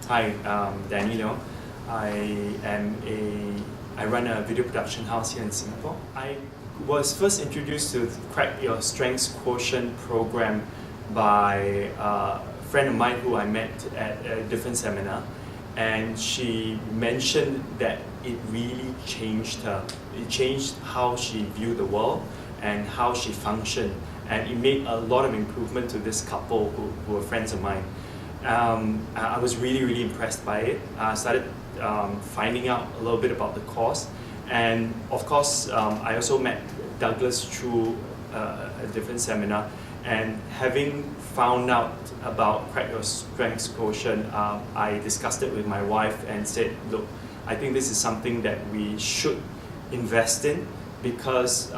Hi, Dany Leong. I run a video production house here in Singapore. I was first introduced to Crack Your Strengths Quotient program by a friend of mine who I met at a different seminar, and she mentioned that it really changed her. It changed how she viewed the world and how she functioned, and it made a lot of improvement to this couple who were friends of mine. I was really impressed by it. I started finding out a little bit about the course, and of course I also met Douglas through a different seminar, and having found out about Crack Your Strengths Quotient, I discussed it with my wife and said, look, I think this is something that we should invest in, because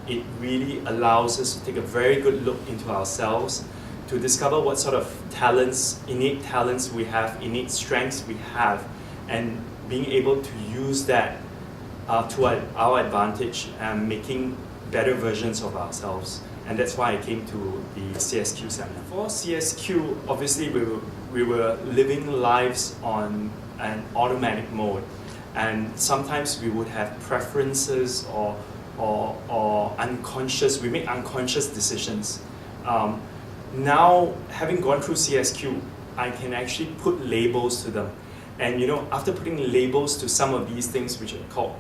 it really allows us to take a very good look into ourselves, to discover what sort of talents, innate talents we have, innate strengths we have, and being able to use that to our advantage and making better versions of ourselves. And that's why I came to the CSQ seminar. For CSQ, obviously we were living lives on an automatic mode, and sometimes we would have preferences or unconscious, we make unconscious decisions. Now, having gone through CSQ, I can actually put labels to them. And after putting labels to some of these things, which are called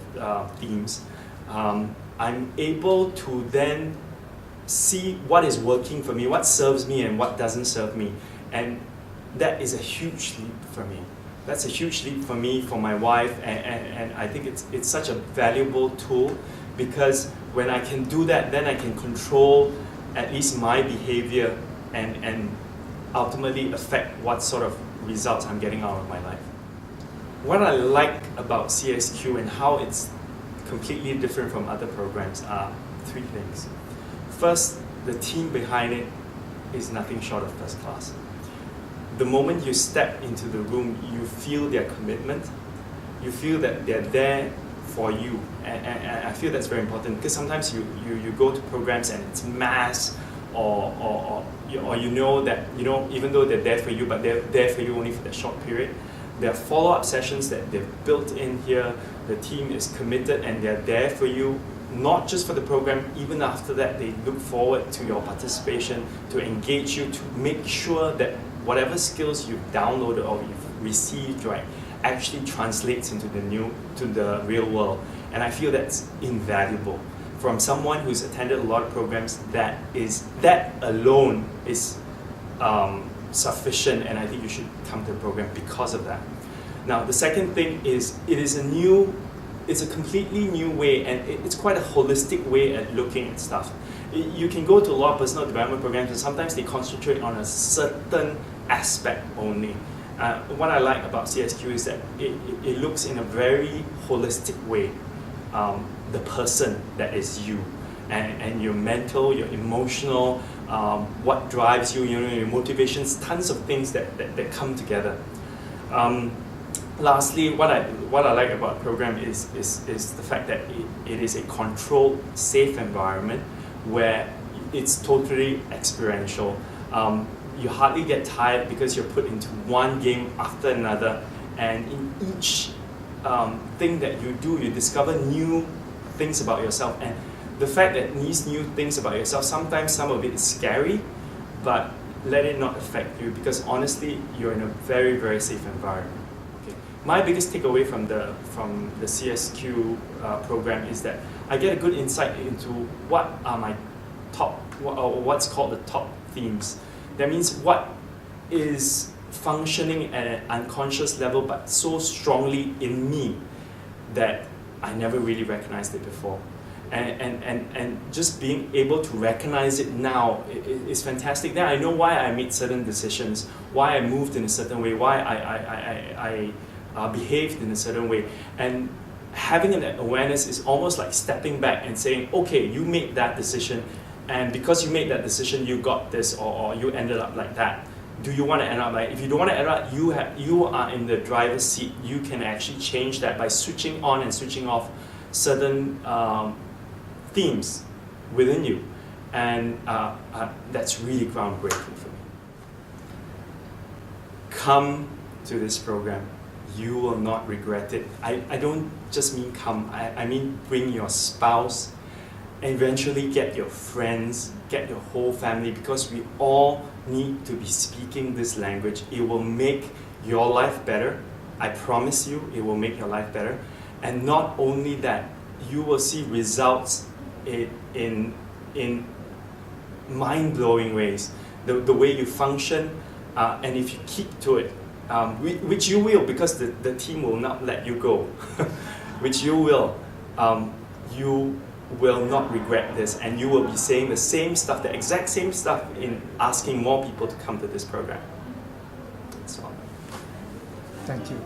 themes, I'm able to then see what is working for me, what serves me and what doesn't serve me. And that is a huge leap for me. That's a huge leap for me, for my wife, and I think it's such a valuable tool, because when I can do that, then I can control at least my behavior and ultimately affect what sort of results I'm getting out of my life. What I like about CSQ and how it's completely different from other programs are three things. First, the team behind it is nothing short of first class. The moment you step into the room, you feel their commitment, you feel that they're there for you, and I feel that's very important, because sometimes you go to programs and it's mass, or you know that even though they're there for you, but they're there for you only for that short period. There are follow-up sessions that they've built in here. The team is committed and they're there for you, not just for the program. Even after that, they look forward to your participation, to engage you, to make sure that whatever skills you've downloaded or you've received, right, actually translates into the real world. And I feel that's invaluable. From someone who's attended a lot of programs, that alone is sufficient, and I think you should come to the program because of that. Now, the second thing is it's a completely new way, and it's quite a holistic way at looking at stuff. You can go to a lot of personal development programs, and sometimes they concentrate on a certain aspect only. What I like about CSQ is that it looks in a very holistic way, the person that is you, and your mental, your emotional, what drives you, your motivations, tons of things that come together. Lastly, what I like about the program is the fact that it is a controlled, safe environment where it's totally experiential. You hardly get tired because you're put into one game after another, and in each thing that you do, you discover new things about yourself. And the fact that these new things about yourself, sometimes some of it is scary, but let it not affect you, because honestly, you're in a very safe environment. Okay. My biggest takeaway from the CSQ program is that I get a good insight into what are my what's called the top themes. That means what is functioning at an unconscious level, but so strongly in me that I never really recognized it before. And just being able to recognize it now is fantastic. Then I know why I made certain decisions, why I moved in a certain way, why I behaved in a certain way. And having an awareness is almost like stepping back and saying, okay, you made that decision, and because you made that decision, you got this, or you ended up like that. Do you want to end up like? If you don't want to end up, you are in the driver's seat. You can actually change that by switching on and switching off certain themes within you, and that's really groundbreaking for me. Come to this program, you will not regret it. I don't just mean come, I mean bring your spouse, and eventually get your friends, get your whole family, because we all need to be speaking this language. It will make your life better. I promise you, it will make your life better. And not only that, you will see results in mind-blowing ways. The way you function, and if you keep to it, which you will, because the team will not let you go, which you will not regret this, and you will be saying the same stuff, the exact same stuff, in asking more people to come to this program. That's all. Thank you.